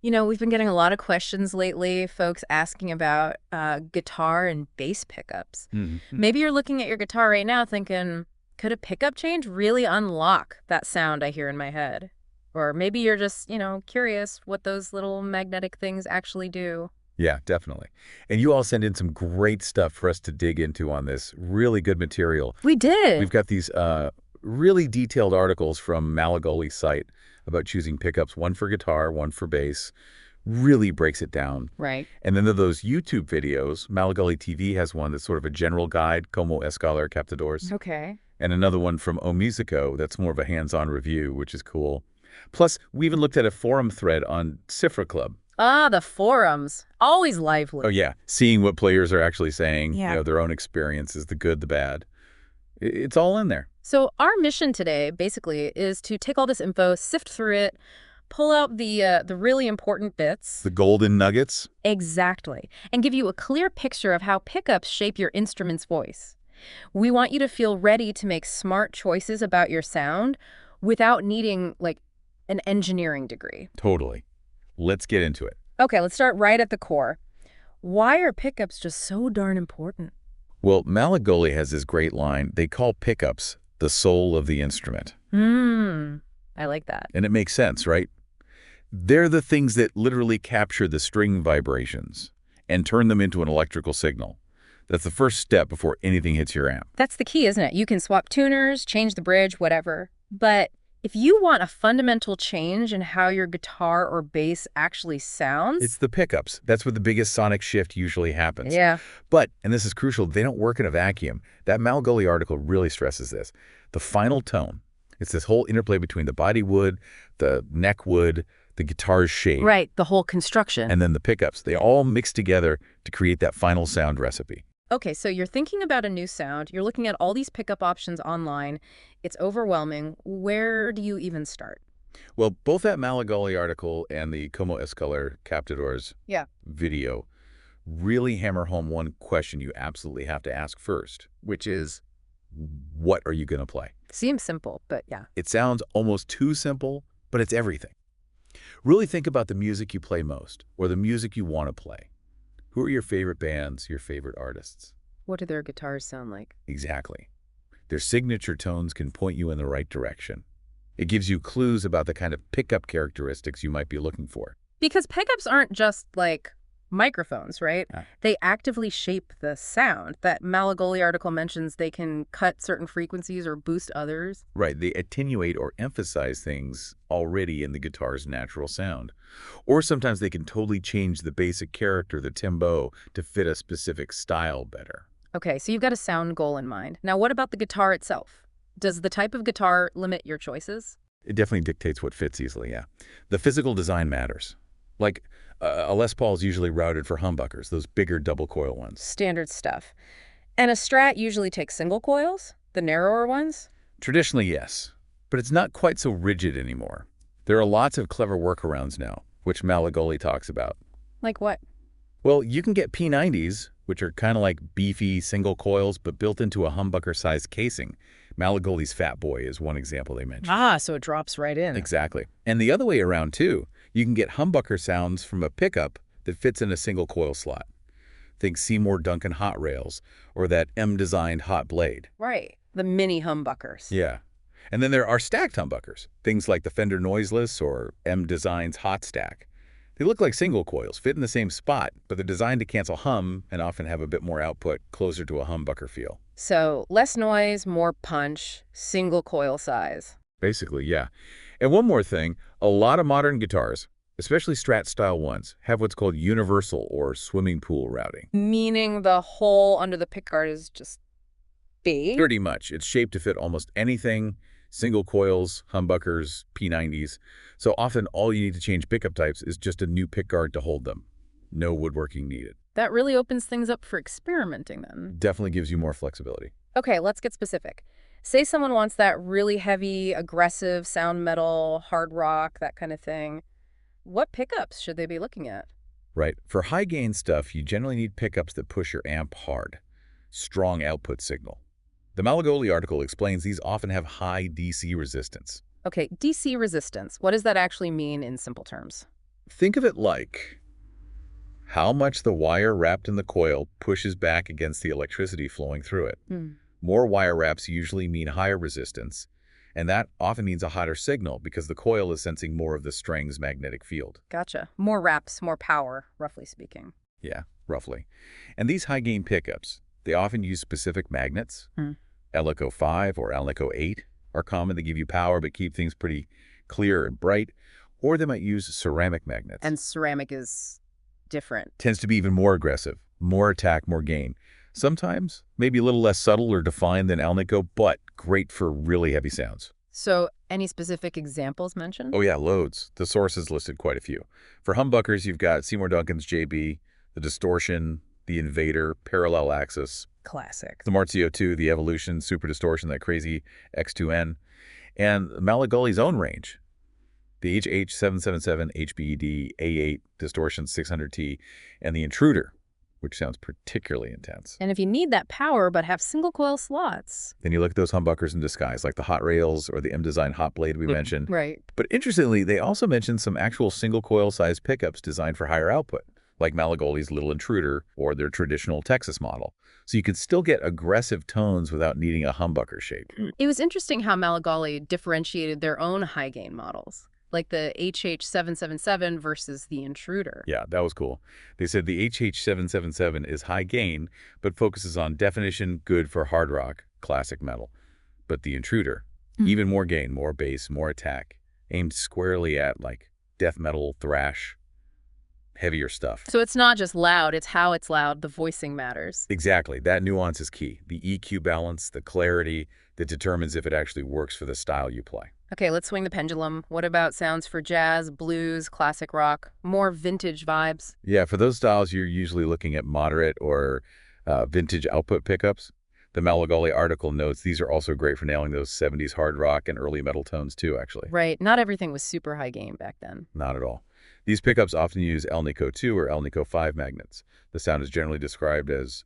We've been getting a lot of questions lately, folks asking about guitar and bass pickups. Mhm. Maybe you're looking at your guitar right now thinking, could a pickup change really unlock that sound I hear in my head? Or maybe you're just, curious what those little magnetic things actually do. Yeah, definitely. And you all send in some great stuff for us to dig into on this. Really good material. We We've did. got these really detailed articles from Malagoli's site about choosing pickups, one for guitar, one for bass. Really breaks it down. Right. And then there are those YouTube videos. Malagoli TV has one that's sort of a general guide, Como Escalar Captadores. Okay. And another one from O Musico that's more of a hands-on review, which is cool. Plus, we even looked at a forum thread on Cifra Club. Ah, the forums. Always Oh, lively. yeah. Seeing what players are actually saying, Yeah. their own experiences, the good, the bad. It's all in there. So our mission today, basically, is to take all this info, sift through it, pull out the really important bits. The golden nuggets. Exactly. And give you a clear picture of how pickups shape your instrument's voice. We want you to feel ready to make smart choices about your sound without needing, like, an engineering degree. Totally. Let's get into it. Okay, let's start right at the core. Why are pickups just so darn important? Well, Malagoli has this great line. They call pickups the soul of the instrument. I like that. And it makes sense, right? They're the things that literally capture the string vibrations and turn them into an electrical signal. That's the first step before anything hits your amp. That's the key, isn't it? You can swap tuners, change the bridge, whatever. But if you want a fundamental change in how your guitar or bass actually sounds... It's the pickups. That's where the biggest sonic shift usually happens. Yeah. But, and this is crucial, they don't work in a vacuum. That Malagoli article really stresses this. The final tone, it's this whole interplay between the body wood, the neck wood, the guitar's shape, Right, the whole construction. and then the pickups. They all mix together to create that final sound recipe. Okay, so you're thinking about a new sound. You're looking at all these pickup options online. It's overwhelming. Where do you even start? Well, both that Malagoli article and the Como Escalar Captadores Yeah. video really hammer home one question you absolutely have to ask first, which is, what are you going to play? Seems simple, but yeah. It sounds almost too simple, but it's everything. Really think about the music you play most, or the music you want to play. Who are your favorite bands, your favorite artists? What do their guitars sound like? Exactly. Their signature tones can point you in the right direction. It gives you clues about the kind of pickup characteristics you might be looking for. Because pickups aren't just like microphones, right? Ah. They actively shape the sound. That Malagoli article mentions they can cut certain frequencies or boost others. Right, they attenuate or emphasize things already in the guitar's natural sound. Or sometimes they can totally change the basic character, the timbre, to fit a specific style better. Okay, so you've got a sound goal in mind. Now, what about the guitar itself? Does the type of guitar limit your choices? It definitely dictates what fits easily, yeah. The physical design matters. Like, a Les Paul is usually routed for humbuckers, those bigger double coil ones. Standard stuff. And a Strat usually takes single coils, the narrower ones? Traditionally, yes. But it's not quite so rigid anymore. There are lots of clever workarounds now, which Malagoli talks about. Like what? Well, you can get P90s, which are kind of like beefy single coils, but built into a humbucker-sized casing. Malagoli's Fat Boy is one example they mentioned. Ah, so it drops right in. Exactly. And the other way around, too. You can get humbucker sounds from a pickup that fits in a single coil slot. Think Seymour Duncan hot rails or that M-designed hot blade. Right. The mini humbuckers. Yeah. And then there are stacked humbuckers, things like the Fender Noiseless or M-Design's hot stack. They look like single coils, fit in the same spot, but they're designed to cancel hum and often have a bit more output, closer to a humbucker feel. So less noise, more punch, single coil size. Basically, yeah. And one more thing, a lot of modern guitars, especially Strat-style ones, have what's called universal or swimming pool routing. Meaning the hole under the pickguard is just big? Pretty much. It's shaped to fit almost anything, single coils, humbuckers, P90s. So often all you need to change pickup types is just a new pickguard to hold them. No woodworking needed. That really opens things up for experimenting then. Definitely gives you more flexibility. Okay, let's get specific. Say someone wants that really heavy, aggressive sound metal, hard rock, that kind of thing. What pickups should they be looking at? Right. For high-gain stuff, you generally need pickups that push your amp hard. Strong output signal. The Malagoli article explains these often have high DC resistance. Okay, DC resistance. What does that actually mean in simple terms? Think of it like how much the wire wrapped in the coil pushes back against the electricity flowing through it. Hmm. More wire wraps usually mean higher resistance, and that often means a hotter signal because the coil is sensing more of the string's magnetic field. Gotcha. More wraps, more power, roughly speaking. Yeah, roughly. And these high-gain pickups, they often use specific magnets. Hmm. Alnico 5 or Alnico 8 are common. They give you power but keep things pretty clear and bright. Or they might use ceramic magnets. And ceramic is different. Tends to be even more aggressive, more attack, more gain. Sometimes maybe a little less subtle or defined than Alnico, but great for really heavy sounds. So, any specific examples mentioned? Oh yeah, loads. The sources listed quite a few. For humbuckers, you've got Seymour Duncan's JB, the Distortion, the Invader, Parallel Axis, Classic. the Marzio 2, the Evolution, Super Distortion, that crazy X2N, and Malagoli's own range. The HH777, HBED, A8, Distortion 600T, and the Intruder, which sounds particularly intense. And if you need that power but have single coil slots. Then you look at those humbuckers in disguise, like the Hot Rails or the M-Design Hot Blade we mentioned. Right. But interestingly, they also mentioned some actual single coil size pickups designed for higher output, like Malagoli's Little Intruder or their traditional Texas model. So you could still get aggressive tones without needing a humbucker shape. It was interesting how Malagoli differentiated their own high gain models, like the HH777 versus the Intruder. Yeah, that was cool. They said the HH777 is high gain, but focuses on definition, good for hard rock, classic metal. But the Intruder, even more gain, more bass, more attack, aimed squarely at like death metal, thrash, heavier stuff. So it's not just loud, it's how it's loud. The voicing matters. Exactly. That nuance is key. The EQ balance, the clarity that determines if it actually works for the style you play. Okay, let's swing the pendulum. What about sounds for jazz, blues, classic rock, more vintage vibes? Yeah, for those styles, you're usually looking at moderate or vintage output pickups. The Malagoli article notes these are also great for nailing those 70s hard rock and early metal tones too, actually. Right, not everything was super high gain back then. Not at all. These pickups often use Alnico 2 or Alnico 5 magnets. The sound is generally described as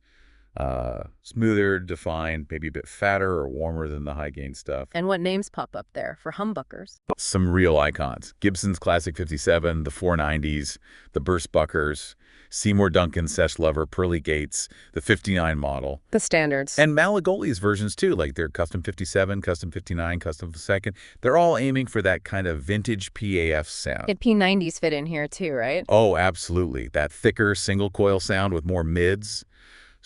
smoother, defined, maybe a bit fatter or warmer than the high-gain stuff. And what names pop up there for humbuckers? Some real icons. Gibson's Classic 57, the 490s, the Burstbuckers, Seymour Duncan, Sesh Lover, Pearly Gates, the 59 model. The standards. And Malagoli's versions too, like their Custom 57, Custom 59, Custom 2nd. They're all aiming for that kind of vintage PAF sound. And P90s fit in here too, right? Oh, absolutely. That thicker single coil sound with more mids.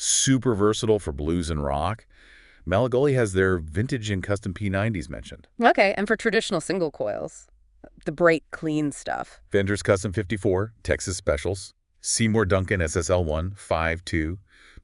Super versatile for blues and rock. Malagoli has their vintage and custom P90s mentioned. Okay, and for traditional single coils, the bright, clean stuff. Fender's Custom 54, Texas Specials. Seymour Duncan SSL1, 5.2.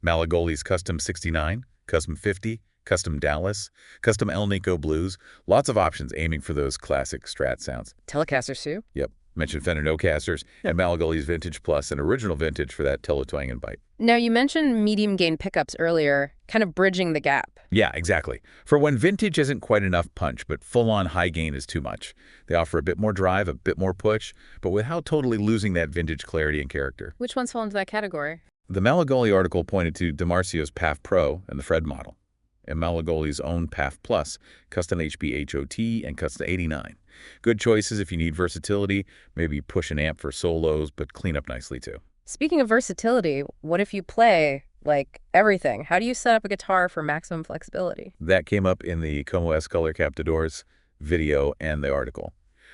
Malagoli's Custom 69, Custom 50, Custom Dallas, Custom Alnico Blues. Lots of options aiming for those classic Strat sounds. Telecasters too? Yep. Mentioned Fender No-Casters and Malagoli's Vintage Plus and Original Vintage for that teletwang and bite. Now, you mentioned medium gain pickups earlier, kind of bridging the gap. Yeah, exactly. For when vintage isn't quite enough punch, but full-on high gain is too much. They offer a bit more drive, a bit more push, but without totally losing that vintage clarity and character. Which ones fall into that category? The Malagoli article pointed to DiMarzio's PAF Pro and the Fred model, and Malagoli's own PAF Plus, Custom HB HOT, and Custom 89. Good choices if you need versatility, maybe push an amp for solos, but clean up nicely too. Speaking of versatility, what if you play, like, everything? How do you set up a guitar for maximum flexibility? That came up in the Como S Color Captadores video and the article.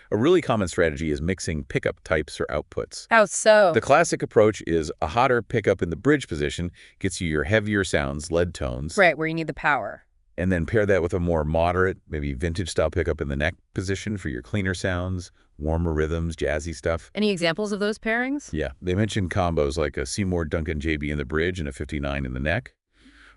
A really common strategy is mixing pickup types or outputs. How so? The classic approach is a hotter pickup in the bridge position gets you your heavier sounds, lead tones. Right, where you need the power. And then pair that with a more moderate, maybe vintage-style pickup in the neck position for your cleaner sounds, warmer rhythms, jazzy stuff. Any examples of those pairings? Yeah, they mentioned combos like a Seymour Duncan JB in the bridge and a 59 in the neck,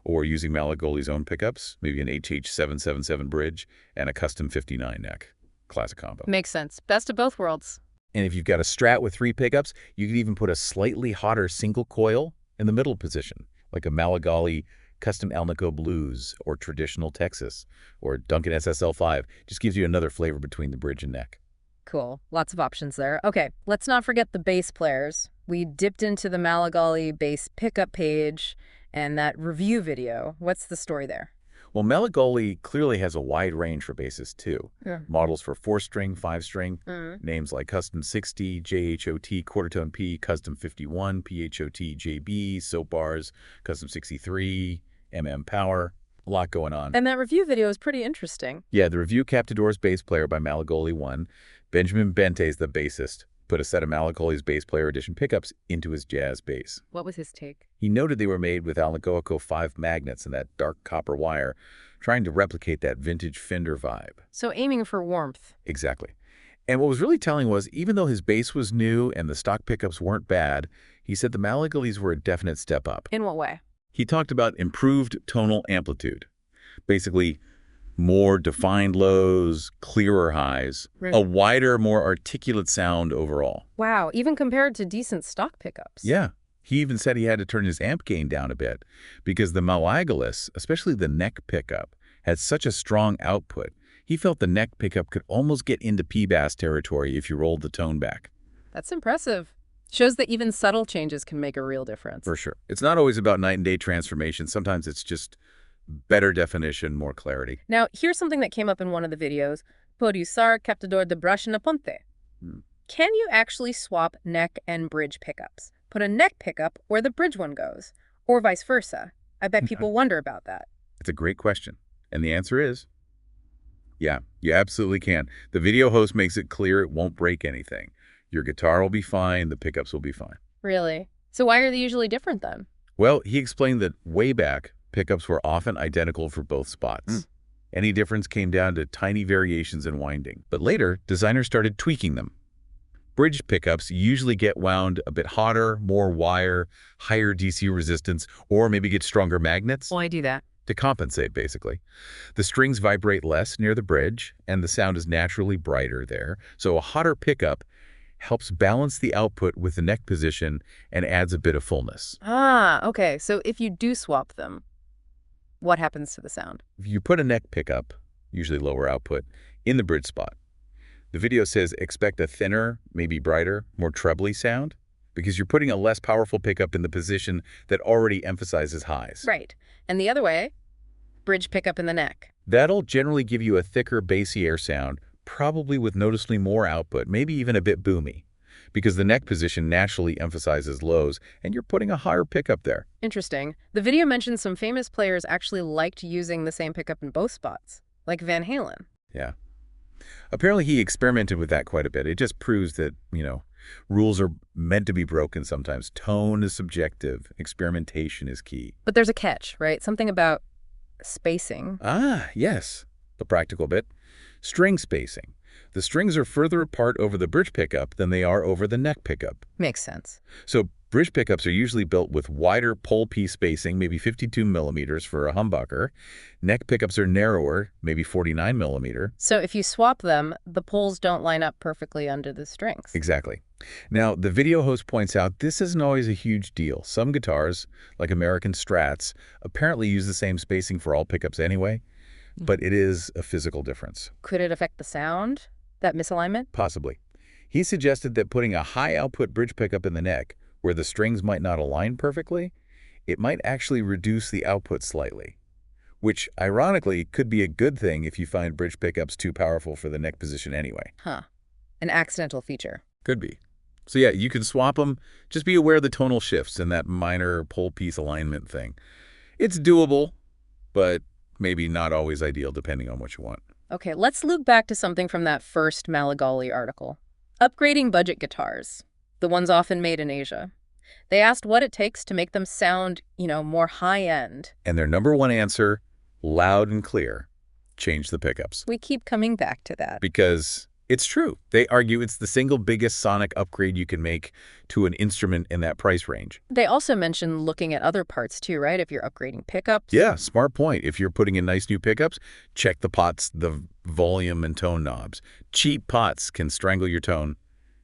or using Malagoli's own pickups, maybe an HH777 bridge and a custom 59 neck. Classic combo. Makes sense. Best of both worlds. And if you've got a Strat with 3 pickups, you could even put a slightly hotter single coil in the middle position, like a Malagoli Custom Alnico Blues or traditional Texas or Duncan SSL5. Just gives you another flavor between the bridge and neck. Cool. Lots of options there. Okay, let's not forget the bass players. We dipped into the Malagoli bass pickup page and that review video. What's the story there? Well, Malagoli clearly has a wide range for basses, too. Yeah. Models for 4-string, 5-string, Mm. names like Custom 60, JHOT, Quartertone P, Custom 51, PHOT, JB, Soap Bars, Custom 63, Power. A lot going on. And that review video is pretty interesting. Yeah, the review Captador's Bass Player by Malagoli won. Benjamin Bente's the bassist, put a set of Malagoli's Bass Player Edition pickups into his jazz bass. What was his take? He noted they were made with Alnicoico 5 magnets and that dark copper wire, trying to replicate that vintage Fender vibe. So aiming for warmth. Exactly. And what was really telling was, even though his bass was new and the stock pickups weren't bad, he said the Malagolis were a definite step up. In what way? He talked about improved tonal amplitude. Basically, more defined lows, clearer highs, a wider, more articulate sound overall. Wow, even compared to decent stock pickups. Yeah. He even said he had to turn his amp gain down a bit because the Malagolis, especially the neck pickup, had such a strong output. He felt the neck pickup could almost get into P-bass territory if you rolled the tone back. That's impressive. Shows that even subtle changes can make a real difference. For sure. It's not always about night and day transformation. Sometimes it's just better definition, more clarity. Now, here's something that came up in one of the videos. Pode usar captador de brush na ponte. Can you actually swap neck and bridge pickups? Put a neck pickup where the bridge one goes, or vice versa. I bet people wonder about that. It's a great question. And the answer is, yeah, you absolutely can. The video host makes it clear it won't break anything. Your guitar will be fine, the pickups will be fine. Really? So why are they usually different then? Well, he explained that way back, pickups were often identical for both spots. Any difference came down to tiny variations in winding. But later, designers started tweaking them. Bridge pickups usually get wound a bit hotter, more wire, higher DC resistance, or maybe get stronger magnets. Why do that? To compensate, basically. The strings vibrate less near the bridge, and the sound is naturally brighter there. So a hotter pickup helps balance the output with the neck position and adds a bit of fullness. Ah, okay. So if you do swap them, what happens to the sound? If you put a neck pickup, usually lower output, in the bridge spot, the video says expect a thinner, maybe brighter, more trebly sound, because you're putting a less powerful pickup in the position that already emphasizes highs. Right. And the other way, bridge pickup in the neck. That'll generally give you a thicker, bassier sound, probably with noticeably more output, maybe even a bit boomy, because the neck position naturally emphasizes lows, and you're putting a higher pickup there. Interesting. The video mentions some famous players actually liked using the same pickup in both spots, like Van Halen. Yeah. Apparently he experimented with that quite a bit. It just proves that, rules are meant to be broken sometimes. Tone is subjective. Experimentation is key. But there's a catch, right? Something about spacing. Ah, yes. The practical bit. String spacing. The strings are further apart over the bridge pickup than they are over the neck pickup. Makes sense. So bridge pickups are usually built with wider pole piece spacing, maybe 52 millimeters for a humbucker. Neck pickups are narrower, maybe 49 millimeter. So if you swap them, the poles don't line up perfectly under the strings. Exactly. Now, the video host points out this isn't always a huge deal. Some guitars, like American Strats, apparently use the same spacing for all pickups anyway, but it is a physical difference. Could it affect the sound, that misalignment? Possibly. He suggested that putting a high-output bridge pickup in the neck, where the strings might not align perfectly, it might actually reduce the output slightly, which, ironically, could be a good thing if you find bridge pickups too powerful for the neck position anyway. Huh. An accidental feature. Could be. So yeah, you can swap them. Just be aware of the tonal shifts and that minor pole piece alignment thing. It's doable, but maybe not always ideal depending on what you want. Okay, let's loop back to something from that first Malagoli article. Upgrading budget guitars, the ones often made in Asia. They asked what it takes to make them sound, more high-end. And their number one answer, loud and clear, change the pickups. We keep coming back to that. Because it's true. They argue it's the single biggest sonic upgrade you can make to an instrument in that price range. They also mention looking at other parts too, right? If you're upgrading pickups. Yeah, smart point. If you're putting in nice new pickups, check the pots, the volume and tone knobs. Cheap pots can strangle your tone,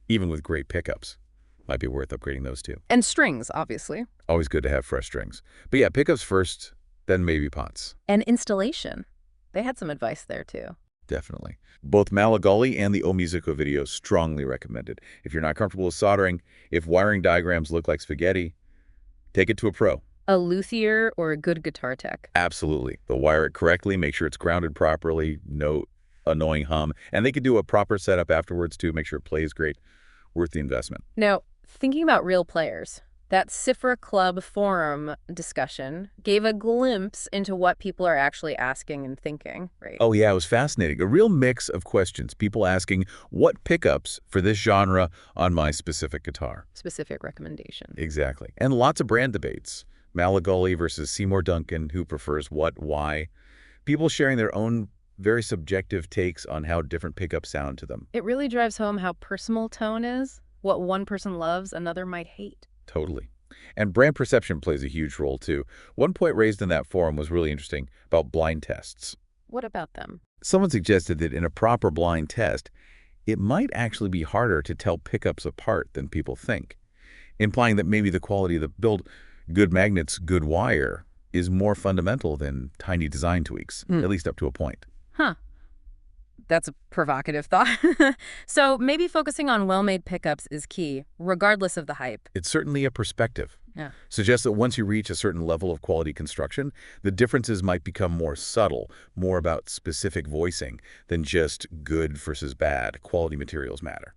even with great pickups. Might be worth upgrading those too. And strings, obviously. Always good to have fresh strings. But yeah, pickups first, then maybe pots. And installation. They had some advice there too. Definitely. Both Malagoli and the O Musico video strongly recommended. If you're not comfortable with soldering, if wiring diagrams look like spaghetti, take it to a pro. A luthier or a good guitar tech? Absolutely. They'll wire it correctly, make sure it's grounded properly, no annoying hum. And they could do a proper setup afterwards, too, make sure it plays great. Worth the investment. Now, thinking about real players, that Cifra Club forum discussion gave a glimpse into what people are actually asking and thinking, right? Oh, yeah, it was fascinating. A real mix of questions. People asking, what pickups for this genre on my specific guitar? Specific recommendation. Exactly. And lots of brand debates. Malagoli versus Seymour Duncan, who prefers what, why. People sharing their own very subjective takes on how different pickups sound to them. It really drives home how personal tone is. What one person loves, another might hate. Totally. And brand perception plays a huge role, too. One point raised in that forum was really interesting about blind tests. What about them? Someone suggested that in a proper blind test, it might actually be harder to tell pickups apart than people think, implying that maybe the quality of the build, good magnets, good wire, is more fundamental than tiny design tweaks, at least up to a point. Huh. That's a provocative thought. So maybe focusing on well-made pickups is key, regardless of the hype. It's certainly a perspective. Yeah. Suggests that once you reach a certain level of quality construction, the differences might become more subtle, more about specific voicing than just good versus bad. Quality materials matter.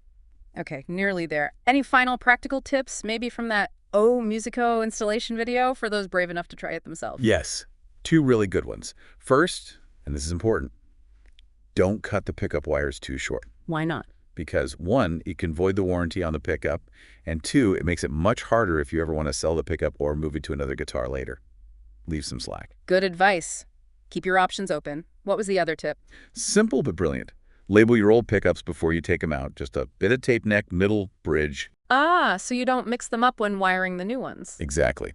Okay, nearly there. Any final practical tips, maybe from that Oh Musico installation video for those brave enough to try it themselves? Yes, two really good ones. First, and this is important, don't cut the pickup wires too short. Why not? Because one, it can void the warranty on the pickup, and two, it makes it much harder if you ever want to sell the pickup or move it to another guitar later. Leave some slack. Good advice. Keep your options open. What was the other tip? Simple but brilliant. Label your old pickups before you take them out. Just a bit of tape neck, middle, bridge. Ah, so you don't mix them up when wiring the new ones. Exactly.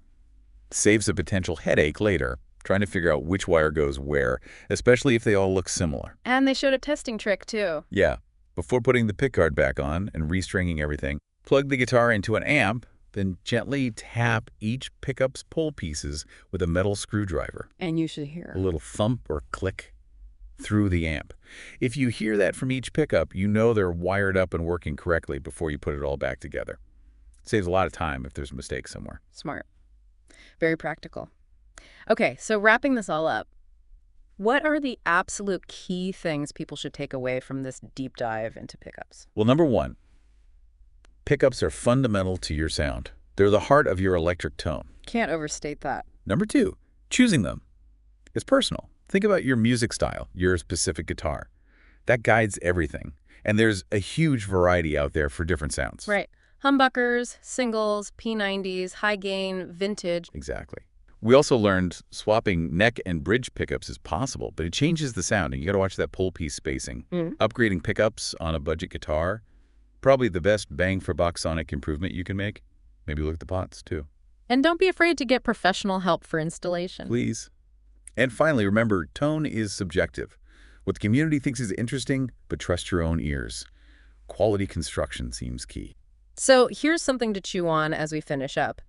Saves a potential headache later, trying to figure out which wire goes where, especially if they all look similar. And they showed a testing trick, too. Yeah. Before putting the pickguard back on and restringing everything, plug the guitar into an amp, then gently tap each pickup's pull pieces with a metal screwdriver. And you should hear. A little thump or click through the amp. If you hear that from each pickup, you know they're wired up and working correctly before you put it all back together. Saves a lot of time if there's a mistake somewhere. Smart. Very practical. Okay, so wrapping this all up, what are the absolute key things people should take away from this deep dive into pickups? Well, number one, pickups are fundamental to your sound. They're the heart of your electric tone. Can't overstate that. Number two, choosing them. It's personal. Think about your music style, your specific guitar. That guides everything. And there's a huge variety out there for different sounds. Right. Humbuckers, singles, P90s, high gain, vintage. Exactly. We also learned swapping neck and bridge pickups is possible, but it changes the sound, and you got to watch that pull piece spacing. Upgrading pickups on a budget guitar, probably the best bang for buck sonic improvement you can make. Maybe look at the pots, too. And don't be afraid to get professional help for installation. Please. And finally, remember, tone is subjective. What the community thinks is interesting, but trust your own ears. Quality construction seems key. So here's something to chew on as we finish up.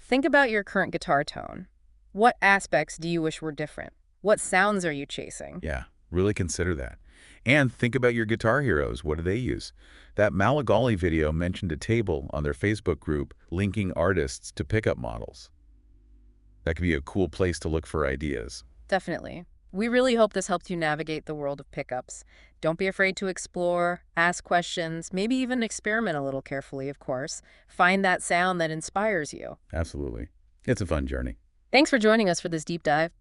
Think about your current guitar tone. What aspects do you wish were different? What sounds are you chasing? Yeah, really consider that. And think about your guitar heroes. What do they use? That Malagoli video mentioned a table on their Facebook group linking artists to pickup models. That could be a cool place to look for ideas. Definitely. We really hope this helped you navigate the world of pickups. Don't be afraid to explore, ask questions, maybe even experiment a little carefully, of course. Find that sound that inspires you. Absolutely. It's a fun journey. Thanks for joining us for this deep dive.